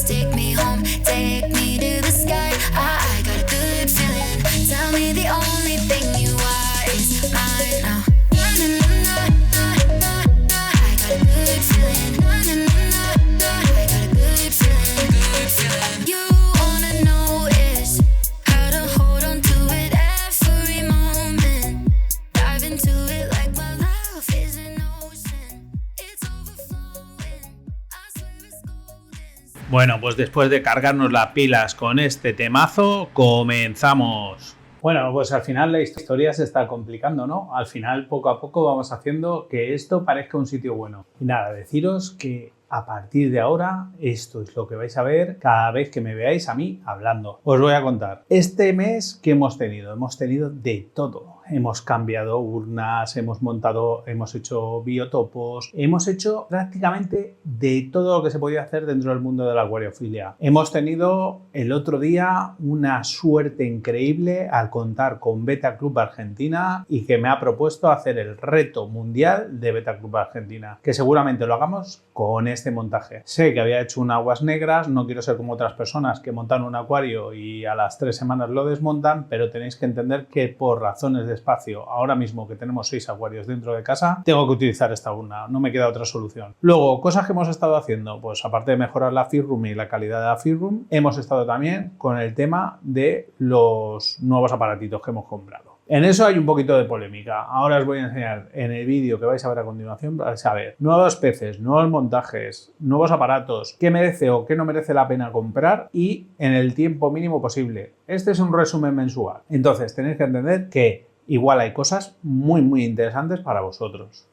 take me home, take me to the sky. I got a good feeling. Tell me the only thing you are is mine now. Na, na, na, na, na, na. I got a good feeling. Na, na, na, na, na. I got a good feeling, good feeling. You wanna know is how to hold on to it every moment. Dive into it like my love is an ocean. It's overflowing. I swear it's golden. Bueno, pues después de cargarnos las pilas con este temazo, comenzamos. Bueno, pues al final la historia se está complicando, ¿no? Al final, poco a poco, vamos haciendo que esto parezca un sitio bueno. Y nada, deciros que a partir de ahora, esto es lo que vais a ver cada vez que me veáis a mí hablando. Os voy a contar. Este mes, ¿qué hemos tenido? Hemos tenido de todo. Hemos cambiado urnas, hemos hecho biotopos, hemos hecho prácticamente de todo lo que se podía hacer dentro del mundo de la acuariofilia. Hemos tenido el otro día una suerte increíble al contar con Beta Club Argentina y que me ha propuesto hacer el reto mundial de Beta Club Argentina, que seguramente lo hagamos con este montaje. Sé que había hecho un aguas negras, no quiero ser como otras personas que montan un acuario y a las 3 semanas lo desmontan, pero tenéis que entender que por razones de espacio, ahora mismo que tenemos 6 acuarios dentro de casa, tengo que utilizar esta urna, no me queda otra solución. Luego, cosas que hemos estado haciendo, pues aparte de mejorar la feed room y la calidad de la feed room, hemos estado también con el tema de los nuevos aparatitos que hemos comprado. En eso hay un poquito de polémica. Ahora os voy a enseñar en el vídeo que vais a ver a continuación, vais a ver nuevos peces, nuevos montajes, nuevos aparatos, qué merece o qué no merece la pena comprar y en el tiempo mínimo posible. Este es un resumen mensual. Entonces tenéis que entender que igual hay cosas muy interesantes para vosotros.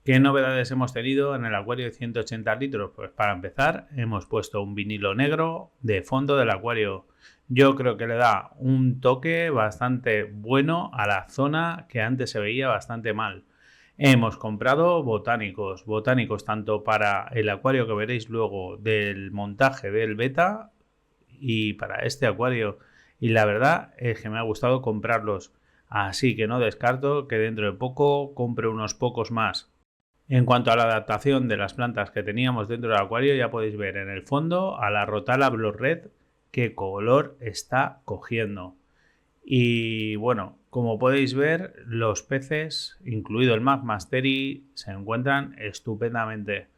¿Qué novedades hemos tenido en el acuario de 180 litros? Pues para empezar hemos puesto un vinilo negro de fondo del acuario. Yo creo que le da un toque bastante bueno a la zona que antes se veía bastante mal. Hemos comprado botánicos tanto para el acuario que veréis luego del montaje del Beta y para este acuario. Y la verdad es que me ha gustado comprarlos. Así que no descarto que dentro de poco compre unos pocos más. En cuanto a la adaptación de las plantas que teníamos dentro del acuario, ya podéis ver en el fondo a la Rotala Blood Red qué color está cogiendo. Y bueno, como podéis ver, los peces, incluido el Magmasteri, se encuentran estupendamente.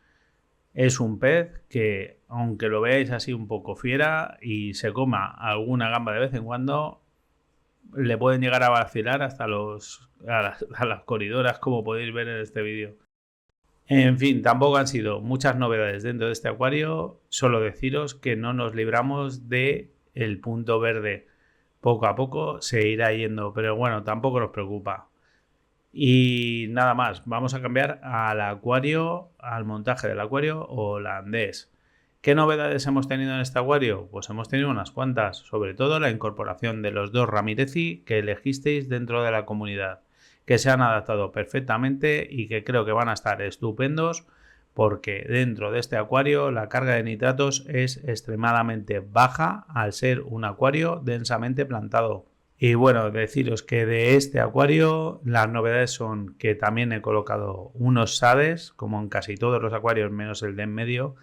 Es un pez que, aunque lo veáis así un poco fiera y se coma alguna gamba de vez en cuando, le pueden llegar a vacilar hasta a las coridoras, como podéis ver en este vídeo. En fin, tampoco han sido muchas novedades dentro de este acuario, solo deciros que no nos libramos del punto verde. Poco a poco se irá yendo, pero bueno, tampoco nos preocupa. Y nada más, vamos a cambiar al montaje del acuario holandés. ¿Qué novedades hemos tenido en este acuario? Pues hemos tenido unas cuantas, sobre todo la incorporación de los 2 Ramirezi que elegisteis dentro de la comunidad, que se han adaptado perfectamente y que creo que van a estar estupendos porque dentro de este acuario la carga de nitratos es extremadamente baja al ser un acuario densamente plantado. Y bueno, deciros que de este acuario las novedades son que también he colocado unos SADES, como en casi todos los acuarios menos el de en medio,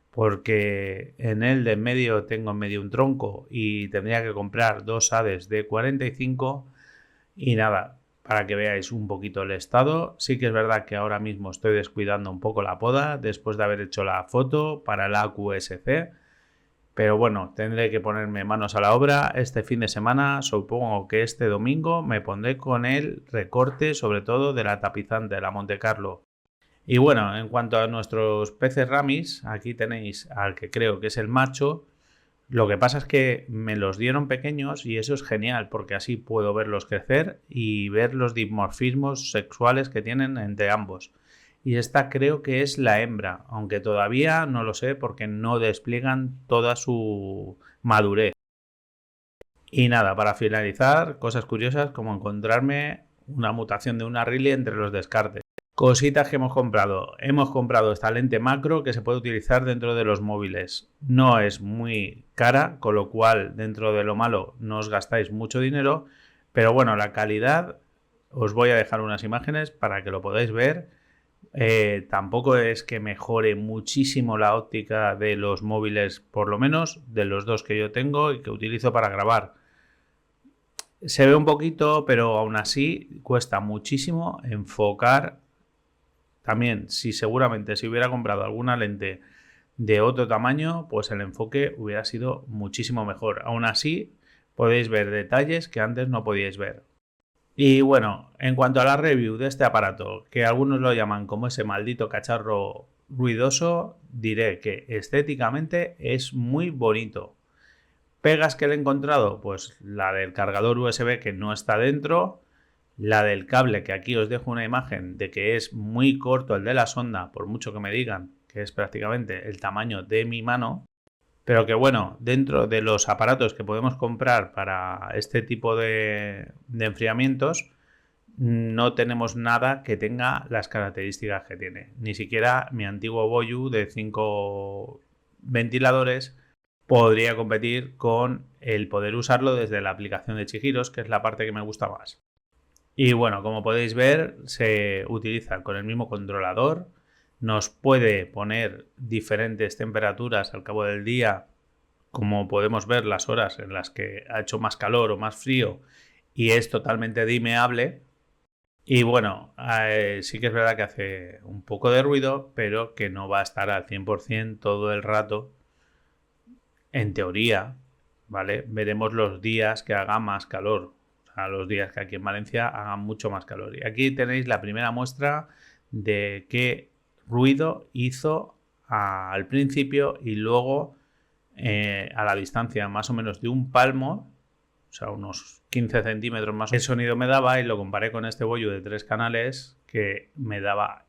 porque en el de en medio tengo en medio un tronco y tendría que comprar 2 SADES de 45 y nada. Para que veáis un poquito el estado, sí que es verdad que ahora mismo estoy descuidando un poco la poda después de haber hecho la foto para el AQSC, pero bueno, tendré que ponerme manos a la obra este fin de semana. Supongo que este domingo me pondré con el recorte, sobre todo de la tapizante de la Monte Carlo. Y bueno, en cuanto a nuestros peces ramis, aquí tenéis al que creo que es el macho. Lo que pasa es que me los dieron pequeños y eso es genial porque así puedo verlos crecer y ver los dimorfismos sexuales que tienen entre ambos. Y esta creo que es la hembra, aunque todavía no lo sé porque no despliegan toda su madurez. Y nada, para finalizar, cosas curiosas como encontrarme una mutación de una Riley entre los descartes. Cositas que hemos comprado. Hemos comprado esta lente macro que se puede utilizar dentro de los móviles. No es muy cara, con lo cual dentro de lo malo no os gastáis mucho dinero. Pero bueno, la calidad, os voy a dejar unas imágenes para que lo podáis ver. Tampoco es que mejore muchísimo la óptica de los móviles, por lo menos de los dos que yo tengo y que utilizo para grabar. Se ve un poquito, pero aún así cuesta muchísimo enfocar. También, seguramente si hubiera comprado alguna lente de otro tamaño, pues el enfoque hubiera sido muchísimo mejor. Aún así, podéis ver detalles que antes no podíais ver. Y bueno, en cuanto a la review de este aparato, que algunos lo llaman como ese maldito cacharro ruidoso, diré que estéticamente es muy bonito. Pegas que le he encontrado, pues la del cargador USB que no está dentro, la del cable, que aquí os dejo una imagen de que es muy corto el de la sonda, por mucho que me digan que es prácticamente el tamaño de mi mano, pero que bueno, dentro de los aparatos que podemos comprar para este tipo de enfriamientos, no tenemos nada que tenga las características que tiene. Ni siquiera mi antiguo Boyu de 5 ventiladores podría competir con el poder usarlo desde la aplicación de Chihiros, que es la parte que me gusta más. Y bueno, como podéis ver, se utiliza con el mismo controlador. Nos puede poner diferentes temperaturas al cabo del día, como podemos ver las horas en las que ha hecho más calor o más frío, y es totalmente dimeable. Y bueno, sí que es verdad que hace un poco de ruido, pero que no va a estar al 100% todo el rato. En teoría, ¿vale? Veremos los días que haga más calor. O sea, los días que aquí en Valencia hagan mucho más calor. Y aquí tenéis la primera muestra de qué ruido hizo al principio y luego a la distancia más o menos de un palmo, o sea, unos 15 centímetros más o menos, qué sonido me daba, y lo comparé con este Boyu de 3 canales que me daba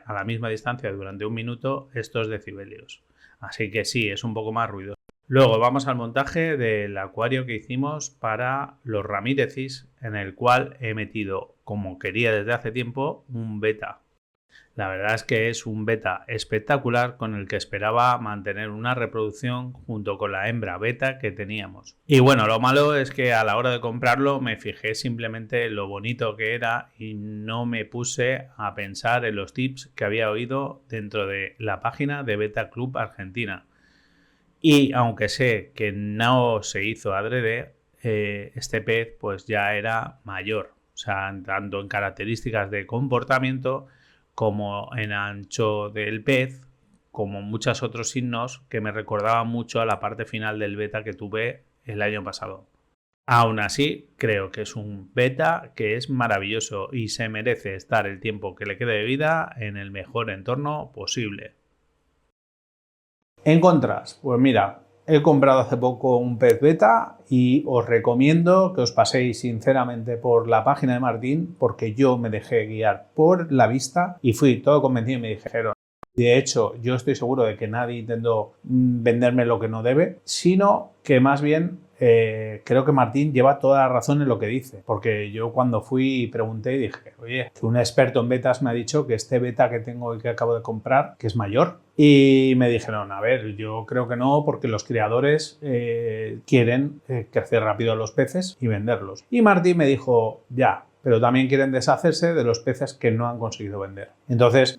a la misma distancia durante un minuto estos decibelios. Así que sí, es un poco más ruidoso. Luego vamos al montaje del acuario que hicimos para los Ramírezis, en el cual he metido, como quería desde hace tiempo, un beta. La verdad es que es un beta espectacular con el que esperaba mantener una reproducción junto con la hembra beta que teníamos. Y bueno, lo malo es que a la hora de comprarlo me fijé simplemente en lo bonito que era y no me puse a pensar en los tips que había oído dentro de la página de Beta Club Argentina. Y aunque sé que no se hizo adrede, este pez pues ya era mayor. O sea, tanto en características de comportamiento como en ancho del pez, como muchos otros signos que me recordaban mucho a la parte final del beta que tuve el año pasado. Aún así, creo que es un beta que es maravilloso y se merece estar el tiempo que le quede de vida en el mejor entorno posible. En contras, pues mira, he comprado hace poco un pez beta y os recomiendo que os paséis sinceramente por la página de Martín, porque yo me dejé guiar por la vista y fui todo convencido y me dijeron. De hecho, yo estoy seguro de que nadie intentó venderme lo que no debe, sino que más bien creo que Martín lleva toda la razón en lo que dice, porque yo cuando fui y pregunté y dije, oye, que un experto en betas me ha dicho que este beta que tengo y que acabo de comprar, que es mayor, y me dijeron, a ver, yo creo que no, porque los criadores quieren crecer rápido a los peces y venderlos. Y Martín me dijo, ya, pero también quieren deshacerse de los peces que no han conseguido vender. Entonces,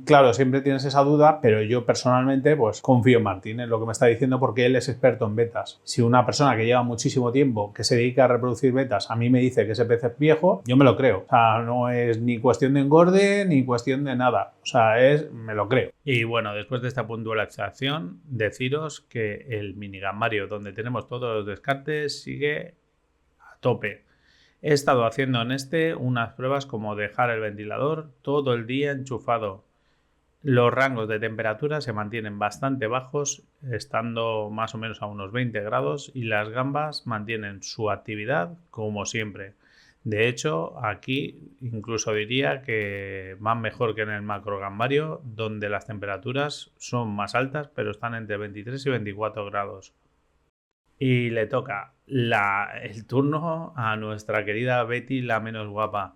claro, siempre tienes esa duda, pero yo personalmente pues confío en Martín, en lo que me está diciendo, porque él es experto en betas. Si una persona que lleva muchísimo tiempo, que se dedica a reproducir betas, a mí me dice que ese pez es viejo, yo me lo creo. O sea, no es ni cuestión de engorde, ni cuestión de nada. O sea, me lo creo. Y bueno, después de esta puntualización, deciros que el minigambario donde tenemos todos los descartes sigue a tope. He estado haciendo en unas pruebas como dejar el ventilador todo el día enchufado. Los rangos de temperatura se mantienen bastante bajos, estando más o menos a unos 20 grados, y las gambas mantienen su actividad como siempre. De hecho, aquí incluso diría que van mejor que en el macrogambario, donde las temperaturas son más altas, pero están entre 23 y 24 grados. Y le toca el turno a nuestra querida Betty, la menos guapa.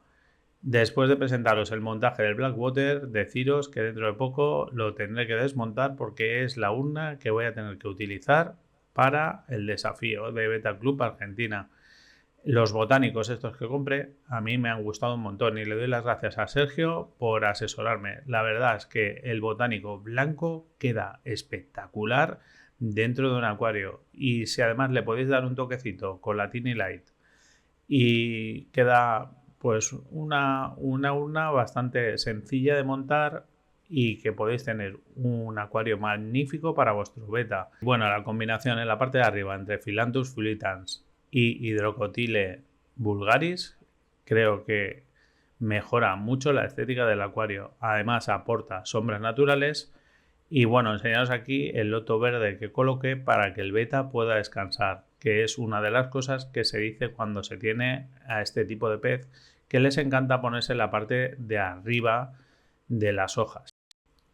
Después de presentaros el montaje del Blackwater, deciros que dentro de poco lo tendré que desmontar porque es la urna que voy a tener que utilizar para el desafío de Beta Club Argentina. Los botánicos estos que compré a mí me han gustado un montón y le doy las gracias a Sergio por asesorarme. La verdad es que el botánico blanco queda espectacular dentro de un acuario y si además le podéis dar un toquecito con la Tiny Light y queda pues una urna bastante sencilla de montar y que podéis tener un acuario magnífico para vuestro beta. Bueno, la combinación en la parte de arriba entre Phyllanthus filutans y Hydrocotyle vulgaris creo que mejora mucho la estética del acuario. Además aporta sombras naturales y bueno, enseñaros aquí el loto verde que coloqué para que el beta pueda descansar, que es una de las cosas que se dice cuando se tiene a este tipo de pez, que les encanta ponerse en la parte de arriba de las hojas.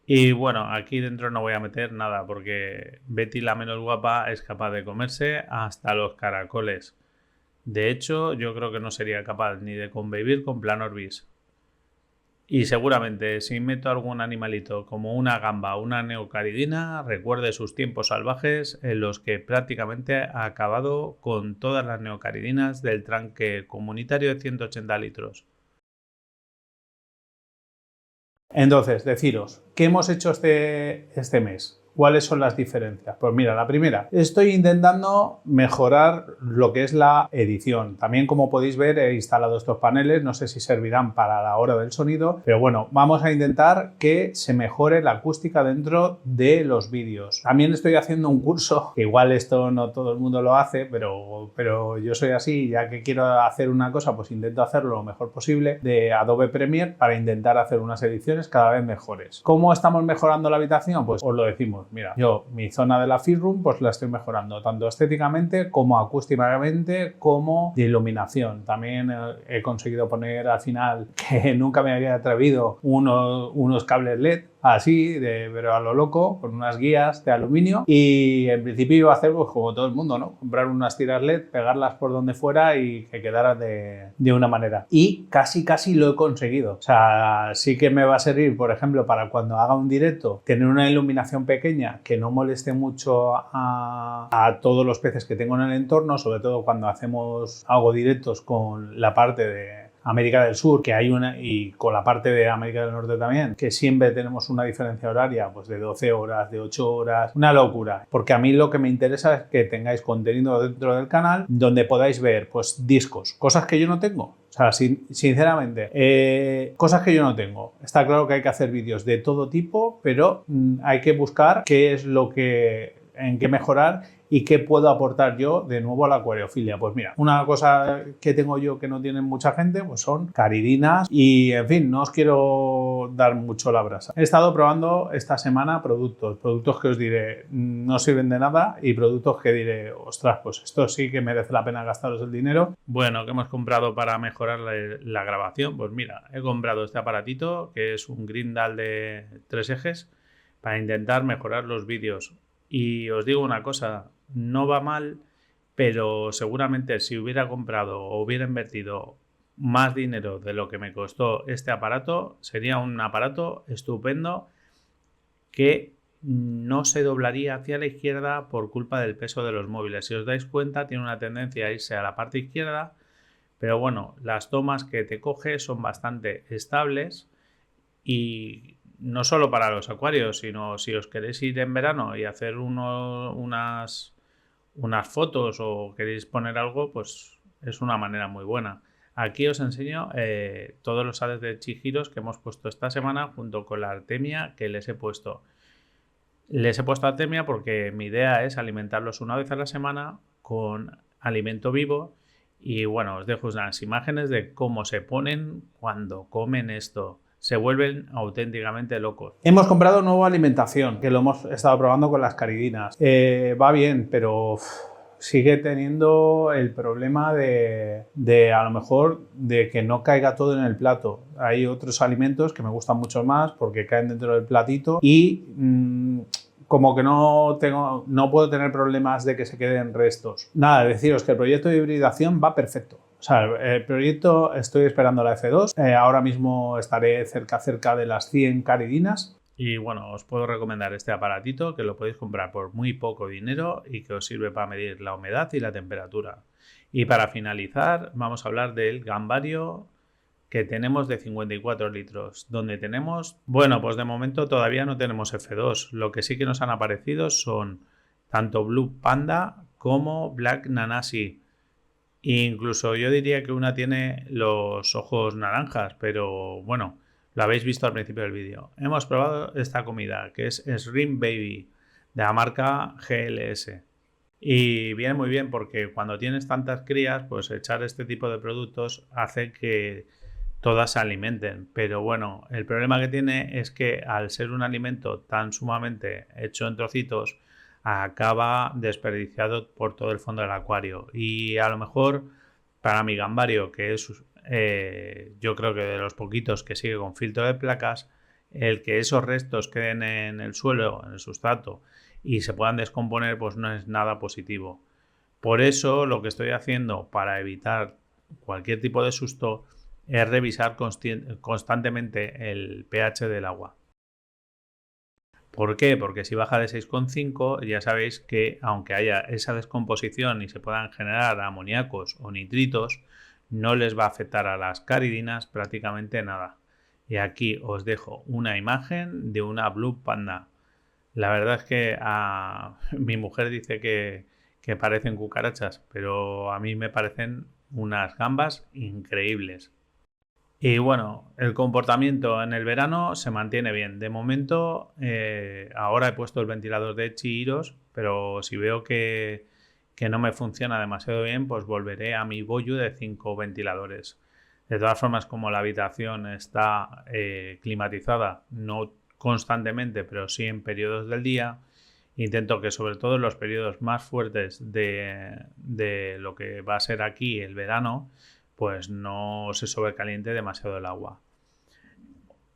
Y bueno, aquí dentro no voy a meter nada porque Betty, la menos guapa, es capaz de comerse hasta los caracoles. De hecho, yo creo que no sería capaz ni de convivir con Planorbis. Y seguramente si meto algún animalito como una gamba o una neocaridina, recuerde sus tiempos salvajes en los que prácticamente ha acabado con todas las neocaridinas del tranque comunitario de 180 litros. Entonces, deciros, ¿qué hemos hecho este mes? ¿Cuáles son las diferencias? Pues mira, la primera, estoy intentando mejorar lo que es la edición. También, como podéis ver, he instalado estos paneles, no sé si servirán para la hora del sonido, pero bueno, vamos a intentar que se mejore la acústica dentro de los vídeos. También estoy haciendo un curso, que igual esto no todo el mundo lo hace, pero yo soy así, ya que quiero hacer una cosa, pues intento hacerlo lo mejor posible, de Adobe Premiere para intentar hacer unas ediciones cada vez mejores. ¿Cómo estamos mejorando la habitación? Pues os lo decimos. Mira, yo mi zona de la Fish Room pues la estoy mejorando tanto estéticamente como acústicamente como de iluminación. También he conseguido poner al final, que nunca me había atrevido, unos cables LED así, pero a lo loco, con unas guías de aluminio y en principio iba a hacer pues como todo el mundo, ¿no? Comprar unas tiras LED, pegarlas por donde fuera y que quedaran de una manera. Y casi lo he conseguido. O sea, sí que me va a servir, por ejemplo, para cuando haga un directo, tener una iluminación pequeña que no moleste mucho a todos los peces que tengo en el entorno, sobre todo cuando hago directos con la parte de América del Sur, que hay una, y con la parte de América del Norte también, que siempre tenemos una diferencia horaria pues de 12 horas, de 8 horas, una locura, porque a mí lo que me interesa es que tengáis contenido dentro del canal donde podáis ver pues discos, cosas que yo no tengo. O sea, sinceramente, cosas que yo no tengo. Está claro que hay que hacer vídeos de todo tipo, pero hay que buscar qué es en qué mejorar y qué puedo aportar yo de nuevo a la acuariofilia. Pues mira, una cosa que tengo yo que no tiene mucha gente pues son caridinas y en fin, no os quiero dar mucho la brasa. He estado probando esta semana productos que os diré no sirven de nada y productos que diré, ostras, pues esto sí que merece la pena gastaros el dinero. Bueno, ¿qué hemos comprado para mejorar la grabación? Pues mira, he comprado este aparatito que es un Grindal de 3 ejes para intentar mejorar los vídeos. Y os digo una cosa, no va mal, pero seguramente si hubiera comprado o hubiera invertido más dinero de lo que me costó este aparato, sería un aparato estupendo que no se doblaría hacia la izquierda por culpa del peso de los móviles. Si os dais cuenta, tiene una tendencia a irse a la parte izquierda, pero bueno, las tomas que te coge son bastante estables y no solo para los acuarios, sino si os queréis ir en verano y hacer unas fotos o queréis poner algo, pues es una manera muy buena. Aquí os enseño todos los sales de Chihiros que hemos puesto esta semana junto con la artemia que les he puesto. Les he puesto artemia porque mi idea es alimentarlos una vez a la semana con alimento vivo y bueno, os dejo unas imágenes de cómo se ponen cuando comen esto. Se vuelven auténticamente locos. Hemos comprado nueva alimentación, que lo hemos estado probando con las caridinas. Va bien, pero sigue teniendo el problema de a lo mejor de que no caiga todo en el plato. Hay otros alimentos que me gustan mucho más porque caen dentro del platito y como que no puedo tener problemas de que se queden restos. Nada, deciros que el proyecto de hibridación va perfecto. O sea, el proyecto estoy esperando la F2. Ahora mismo estaré cerca de las 100 caridinas Y bueno, os puedo recomendar este aparatito que lo podéis comprar por muy poco dinero y que os sirve para medir la humedad y la temperatura. Y para finalizar, vamos a hablar del Gambario que tenemos de 54 litros, donde tenemos, bueno, pues de momento todavía no tenemos F2. Lo que sí que nos han aparecido son tanto Blue Panda como Black Nanasi. E incluso yo diría que una tiene los ojos naranjas, pero bueno, lo habéis visto al principio del vídeo. Hemos probado esta comida que es Shrimp Baby de la marca GLS. Y viene muy bien porque cuando tienes tantas crías, pues echar este tipo de productos hace que todas se alimenten. Pero bueno, el problema que tiene es que al ser un alimento tan sumamente hecho en trocitos, acaba desperdiciado por todo el fondo del acuario. Y a lo mejor para mi Gambario, que es yo creo que de los poquitos que sigue con filtro de placas, el que esos restos queden en el suelo, en el sustrato, y se puedan descomponer, pues no es nada positivo. Por eso lo que estoy haciendo para evitar cualquier tipo de susto es revisar constantemente el pH del agua. ¿Por qué? Porque si baja de 6,5 ya sabéis que aunque haya esa descomposición y se puedan generar amoníacos o nitritos, no les va a afectar a las caridinas prácticamente nada. Y aquí os dejo una imagen de una Blue Panda. La verdad es que mi mujer dice que parecen cucarachas, pero a mí me parecen unas gambas increíbles. Y bueno, el comportamiento en el verano se mantiene bien. De momento, ahora he puesto el ventilador de Chihiros, pero si veo que no me funciona demasiado bien, pues volveré a mi Boyu de 5 ventiladores. De todas formas, como la habitación está climatizada, no constantemente, pero sí en periodos del día, intento que sobre todo en los periodos más fuertes de lo que va a ser aquí el verano, pues no se sobrecaliente demasiado el agua.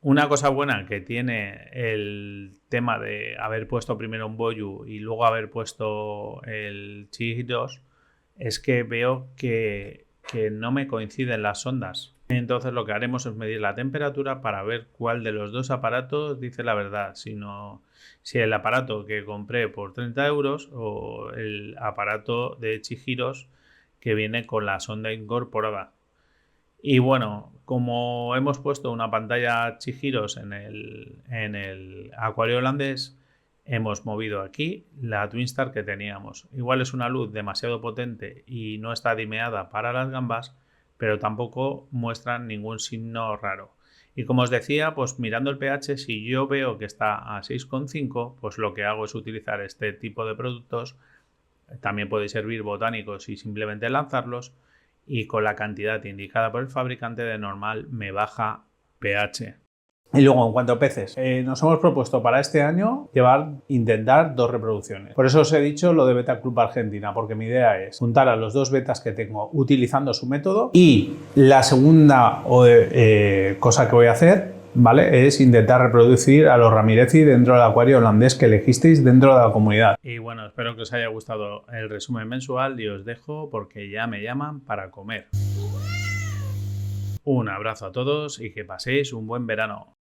Una cosa buena que tiene el tema de haber puesto primero un Boyu y luego haber puesto el Chihiros es que veo que no me coinciden las ondas. Entonces lo que haremos es medir la temperatura para ver cuál de los dos aparatos dice la verdad, si el aparato que compré por 30 euros o el aparato de Chihiros que viene con la sonda incorporada. Y bueno, como hemos puesto una pantalla Chihiros en el acuario holandés, hemos movido aquí la Twinstar que teníamos. Igual es una luz demasiado potente y no está dimeada para las gambas, pero tampoco muestran ningún signo raro. Y como os decía, pues mirando el pH, si yo veo que está a 6,5, pues lo que hago es utilizar este tipo de productos. También podéis servir botánicos y simplemente lanzarlos, y con la cantidad indicada por el fabricante de normal me baja pH. Y luego, en cuanto a peces, nos hemos propuesto para este año intentar 2 reproducciones. Por eso os he dicho lo de Beta Club Argentina, porque mi idea es juntar a los 2 betas que tengo utilizando su método, y la segunda cosa que voy a hacer, ¿vale?, es intentar reproducir a los Ramirezi dentro del acuario holandés que elegisteis dentro de la comunidad. Y bueno, espero que os haya gustado el resumen mensual y os dejo porque ya me llaman para comer. Un abrazo a todos y que paséis un buen verano.